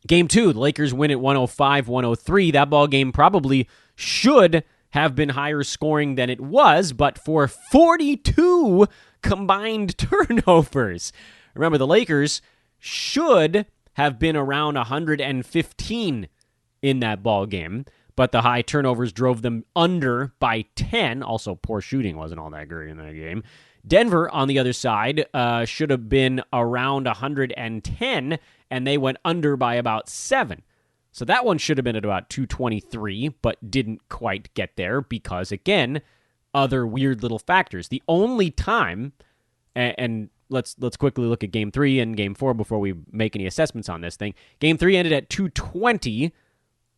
Game 2, the Lakers win at 105-103. That ball game probably should have been higher scoring than it was, but for 42 combined turnovers. Remember, the Lakers should have been around 115 in that ball game, but the high turnovers drove them under by 10. Also, poor shooting wasn't all that great in that game. Denver, on the other side, should have been around 110, and they went under by about 7. So that one should have been at about 223, but didn't quite get there because, again, other weird little factors. The only time, and let's quickly look at Game 3 and Game 4 before we make any assessments on this thing. Game 3 ended at 220,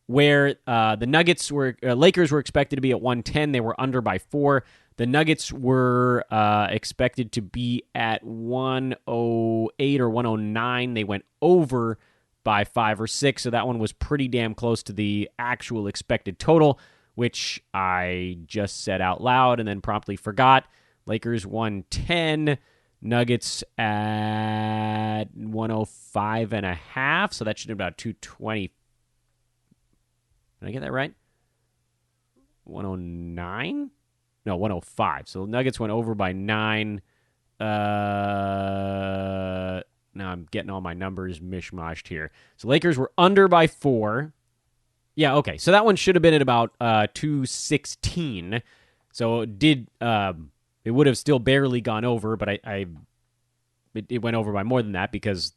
where the Lakers were expected to be at 110. They were under by 4. The Nuggets were expected to be at 108 or 109. They went over by 5 or 6, so that one was pretty damn close to the actual expected total, which I just said out loud and then promptly forgot. Lakers 110, Nuggets at 105.5, so that should have been about 220. Did I get that right? 109? No, 105. So Nuggets went over by 9. Now I'm getting all my numbers mishmashed here. So Lakers were under by 4. Yeah, okay. So that one should have been at about 216. So it would have still barely gone over, but it went over by more than that because,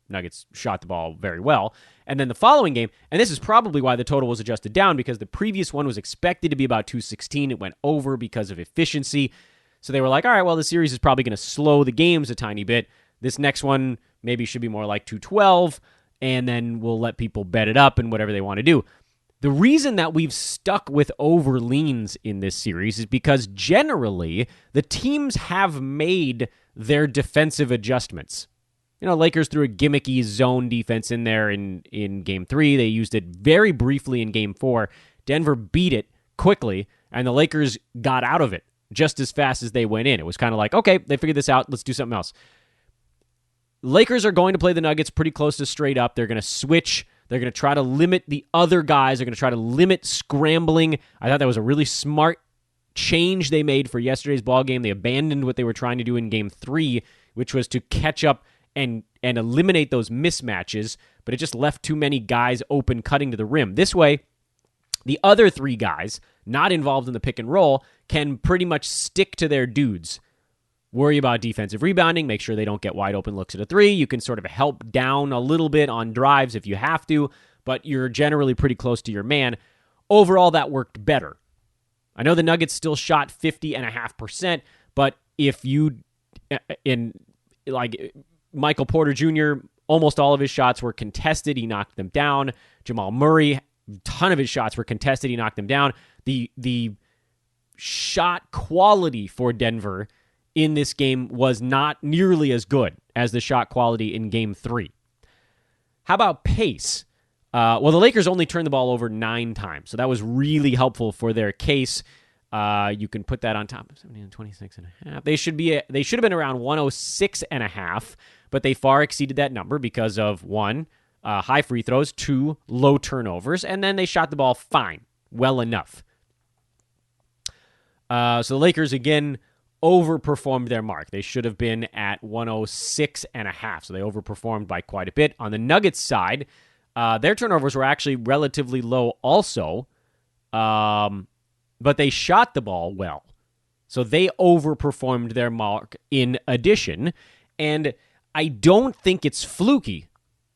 Nuggets shot the ball very well. And then the following game, and this is probably why the total was adjusted down, because the previous one was expected to be about 216. It went over because of efficiency. So they were like, all right, well, the series is probably going to slow the games a tiny bit. This next one maybe should be more like 212, and then we'll let people bet it up and whatever they want to do. The reason that we've stuck with over leans in this series is because generally the teams have made their defensive adjustments. Lakers threw a gimmicky zone defense in there in Game 3. They used it very briefly in Game 4. Denver beat it quickly, and the Lakers got out of it just as fast as they went in. It was kind of like, okay, they figured this out. Let's do something else. Lakers are going to play the Nuggets pretty close to straight up. They're going to switch. They're going to try to limit the other guys. They're going to try to limit scrambling. I thought that was a really smart change they made for yesterday's ball game. They abandoned what they were trying to do in Game 3, which was to catch up and eliminate those mismatches, but it just left too many guys open cutting to the rim. This way, the other 3 guys not involved in the pick and roll can pretty much stick to their dudes. Worry about defensive rebounding, make sure they don't get wide open looks at a 3. You can sort of help down a little bit on drives if you have to, but you're generally pretty close to your man. Overall, that worked better. I know the Nuggets still shot 50.5%, but if you, Michael Porter Jr., almost all of his shots were contested. He knocked them down. Jamal Murray, a ton of his shots were contested. He knocked them down. The shot quality for Denver in this game was not nearly as good as the shot quality in Game 3. How about pace? Well, the Lakers only turned the ball over 9 times, so that was really helpful for their case. You can put that on top of 26.5. They should have been around 106.5, but they far exceeded that number because of 1, high free throws, 2, low turnovers, and then they shot the ball fine, well enough. So the Lakers, again, overperformed their mark. They should have been at 106.5, so they overperformed by quite a bit. On the Nuggets side, their turnovers were actually relatively low also, but they shot the ball well. So they overperformed their mark in addition, and I don't think it's fluky.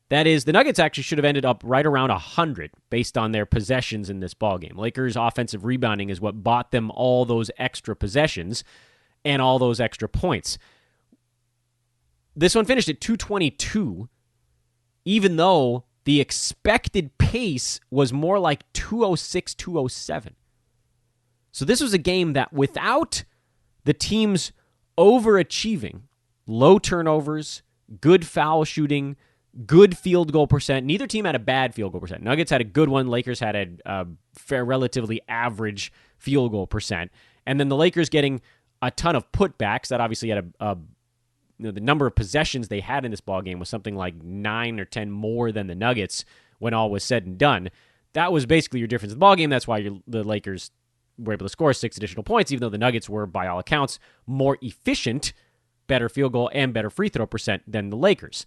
That is, the Nuggets actually should have ended up right around 100 based on their possessions in this ballgame. Lakers' offensive rebounding is what bought them all those extra possessions and all those extra points. This one finished at 222, even though the expected pace was more like 206, 207. So this was a game that without the teams overachieving, low turnovers, good foul shooting, good field goal percent. Neither team had a bad field goal percent. Nuggets had a good one. Lakers had a fair, relatively average field goal percent. And then the Lakers getting a ton of putbacks. That obviously had the number of possessions they had in this ballgame was something like 9 or 10 more than the Nuggets when all was said and done. That was basically your difference in the ballgame. That's why the Lakers were able to score 6 additional points, even though the Nuggets were, by all accounts, more efficient, better field goal, and better free throw percent than the Lakers.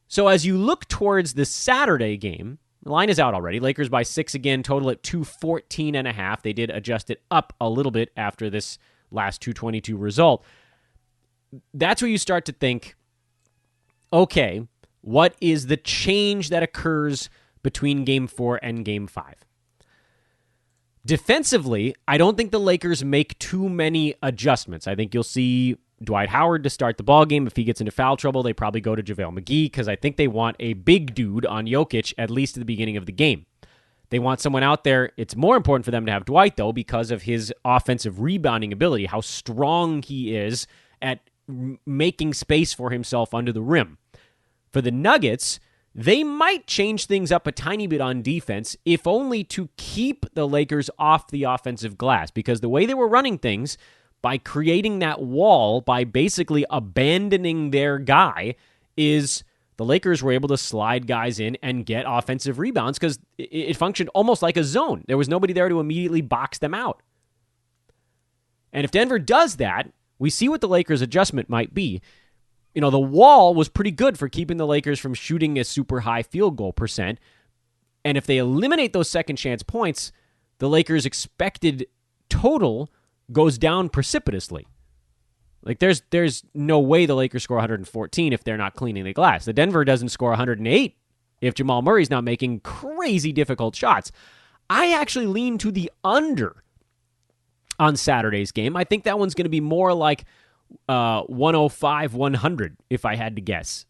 So as you look towards the Saturday game, the line is out already. Lakers by 6 again, total at 214.5. They did adjust it up a little bit after this last 222 result. That's where you start to think, okay, what is the change that occurs between Game 4 and Game 5? Defensively, I don't think the Lakers make too many adjustments. I think you'll see Dwight Howard to start the ballgame. If he gets into foul trouble, they probably go to JaVale McGee because I think they want a big dude on Jokic at least at the beginning of the game. They want someone out there. It's more important for them to have Dwight, though, because of his offensive rebounding ability, how strong he is at making space for himself under the rim. For the Nuggets, they might change things up a tiny bit on defense, if only to keep the Lakers off the offensive glass, because the way they were running things, by creating that wall, by basically abandoning their guy, is the Lakers were able to slide guys in and get offensive rebounds because it functioned almost like a zone. There was nobody there to immediately box them out. And if Denver does that, we see what the Lakers' adjustment might be. You know, the wall was pretty good for keeping the Lakers from shooting a super high field goal percent. And if they eliminate those second chance points, the Lakers' expected total goes down precipitously. Like, there's no way the Lakers score 114 if they're not cleaning the glass. The Denver doesn't score 108 if Jamal Murray's not making crazy difficult shots. I actually lean to the under on Saturday's game. I think that one's going to be more like 105, 100 if I had to guess.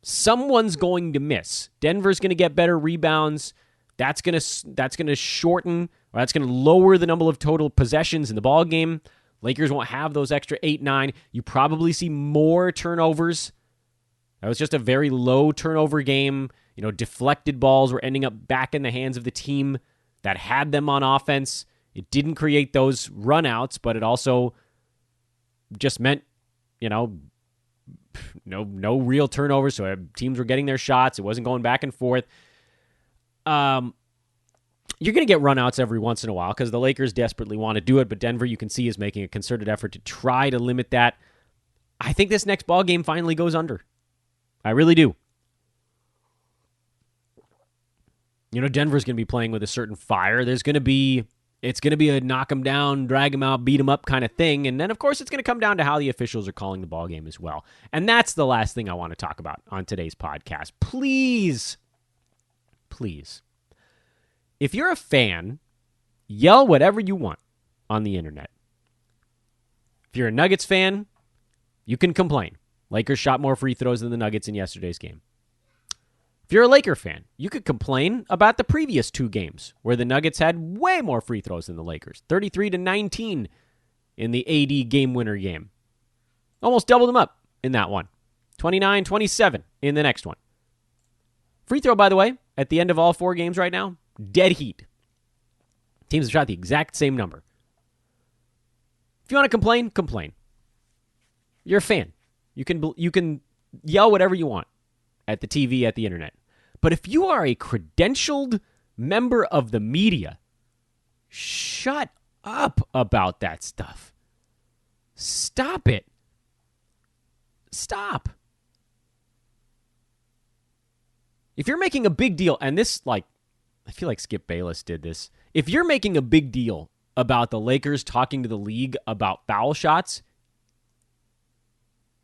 Someone's going to miss. Denver's going to get better rebounds. That's going to shorten, or that's going to lower the number of total possessions in the ball game. Lakers won't have those extra 8-9. You probably see more turnovers. That was just a very low turnover game. You know, deflected balls were ending up back in the hands of the team that had them on offense. It didn't create those runouts, but it also just meant, you know, no real turnovers, so teams were getting their shots. It wasn't going back and forth. You're going to get runouts every once in a while because the Lakers desperately want to do it, but Denver, you can see, is making a concerted effort to try to limit that. I think this next ball game finally goes under. I really do. Denver's going to be playing with a certain fire. It's going to be a knock them down, drag them out, beat them up kind of thing. And then, of course, it's going to come down to how the officials are calling the ball game as well. And that's the last thing I want to talk about on today's podcast. Please, if you're a fan, yell whatever you want on the internet. If you're a Nuggets fan, you can complain. Lakers shot more free throws than the Nuggets in yesterday's game. If you're a Laker fan, you could complain about the previous 2 games where the Nuggets had way more free throws than the Lakers. 33-19 in the AD game winner game. Almost doubled them up in that one. 29-27 in the next one. Free throw, by the way, at the end of all 4 games right now, dead heat. Teams have shot the exact same number. If you want to complain, complain. You're a fan. You can yell whatever you want at the TV, at the internet. But if you are a credentialed member of the media, shut up about that stuff. Stop it. Stop. If you're making a big deal, and this, I feel like Skip Bayless did this. If you're making a big deal about the Lakers talking to the league about foul shots,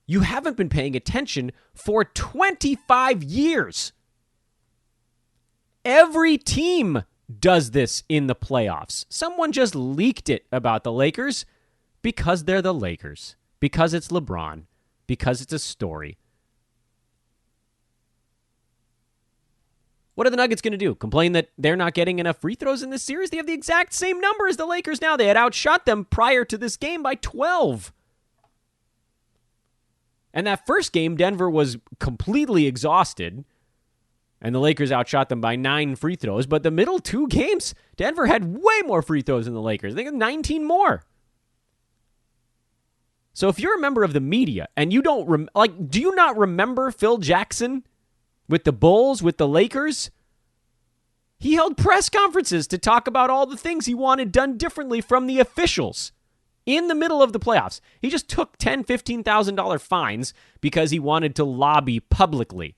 you haven't been paying attention for 25 years. Every team does this in the playoffs. Someone just leaked it about the Lakers because they're the Lakers, because it's LeBron, because it's a story. What are the Nuggets going to do? Complain that they're not getting enough free throws in this series? They have the exact same number as the Lakers now. They had outshot them prior to this game by 12. And that first game, Denver was completely exhausted, and the Lakers outshot them by 9 free throws. But the middle 2 games, Denver had way more free throws than the Lakers. They had 19 more. So if you're a member of the media and you don't, do you not remember Phil Jackson with the Bulls, with the Lakers? He held press conferences to talk about all the things he wanted done differently from the officials. In the middle of the playoffs, he just took $10,000, $15,000 fines because he wanted to lobby publicly.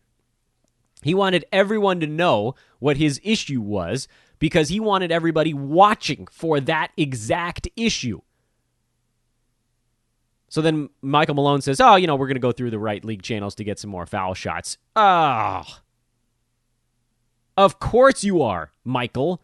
He wanted everyone to know what his issue was because he wanted everybody watching for that exact issue. So then Michael Malone says, we're going to go through the right league channels to get some more foul shots. Of course you are, Michael.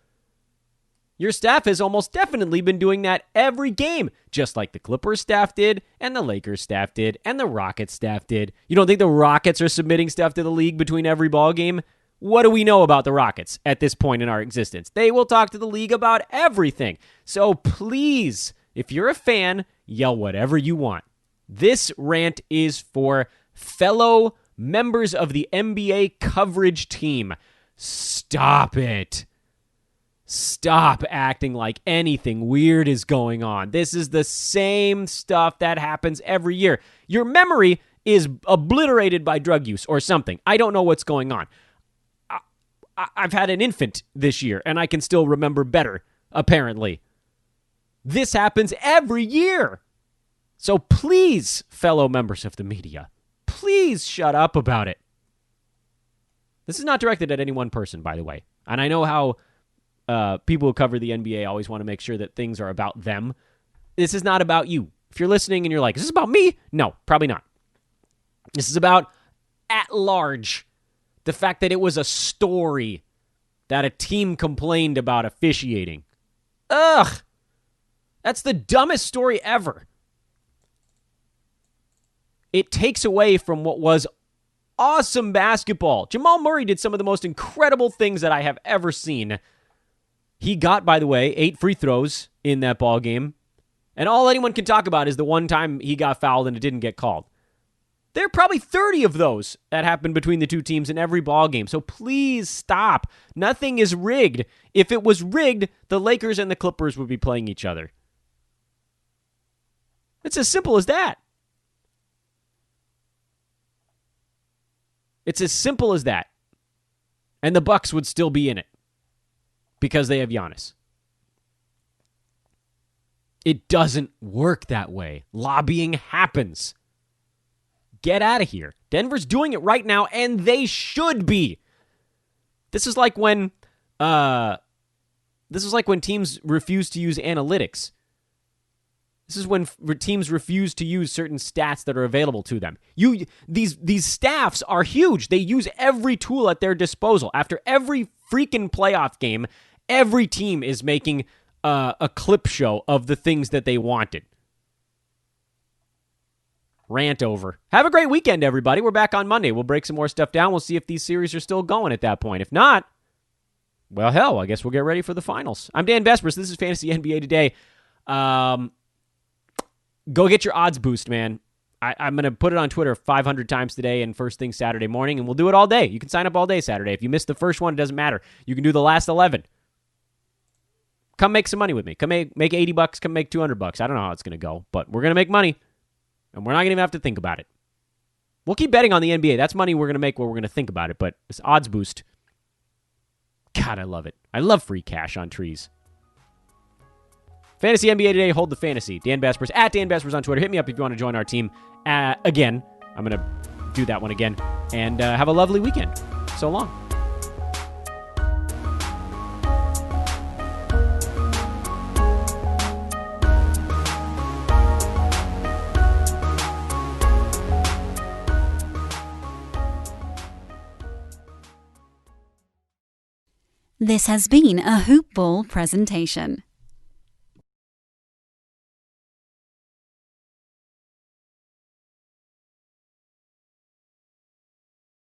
Your staff has almost definitely been doing that every game, just like the Clippers staff did, and the Lakers staff did, and the Rockets staff did. You don't think the Rockets are submitting stuff to the league between every ball game? What do we know about the Rockets at this point in our existence? They will talk to the league about everything. So please, if you're a fan, yell whatever you want. This rant is for fellow members of the NBA coverage team. Stop it. Stop acting like anything weird is going on. This is the same stuff that happens every year. Your memory is obliterated by drug use or something. I don't know what's going on. I've had an infant this year, and I can still remember better, apparently. This happens every year. So please, fellow members of the media, please shut up about it. This is not directed at any one person, by the way. And I know how people who cover the NBA always want to make sure that things are about them. This is not about you. If you're listening and you're like, is this about me? No, probably not. This is about at large. The fact that it was a story that a team complained about officiating. Ugh. That's the dumbest story ever. It takes away from what was awesome basketball. Jamal Murray did some of the most incredible things that I have ever seen. He got, by the way, 8 free throws in that ball game. And all anyone can talk about is the one time he got fouled and it didn't get called. There are probably 30 of those that happened between the two teams in every ball game. So please stop. Nothing is rigged. If it was rigged, the Lakers and the Clippers would be playing each other. It's as simple as that. It's as simple as that. And the Bucks would still be in it because they have Giannis. It doesn't work that way. Lobbying happens. Get out of here. Denver's doing it right now, and they should be. This is like when teams refuse to use analytics. This is when teams refuse to use certain stats that are available to them. These staffs are huge. They use every tool at their disposal. After every freaking playoff game, every team is making a clip show of the things that they wanted. Rant over. Have a great weekend, everybody. We're back on Monday. We'll break some more stuff down. We'll see if these series are still going at that point. If not, well, hell, I guess we'll get ready for the finals. I'm Dan Vespers. This is Fantasy NBA Today. Go get your odds boost, man. I'm going to put it on Twitter 500 times today and first thing Saturday morning, and we'll do it all day. You can sign up all day Saturday. If you missed the first one, it doesn't matter. You can do the last 11. Come make some money with me. Come make $80. Come make $200. I don't know how it's going to go, but we're going to make money, and we're not going to even have to think about it. We'll keep betting on the NBA. That's money we're going to make where we're going to think about it, but this odds boost, God, I love it. I love free cash on trees. Fantasy NBA Today, hold the fantasy. Dan Vespers, at Dan Vespers on Twitter. Hit me up if you want to join our team. Again, I'm going to do that one again. And have a lovely weekend. So long. This has been a Hoop Ball presentation.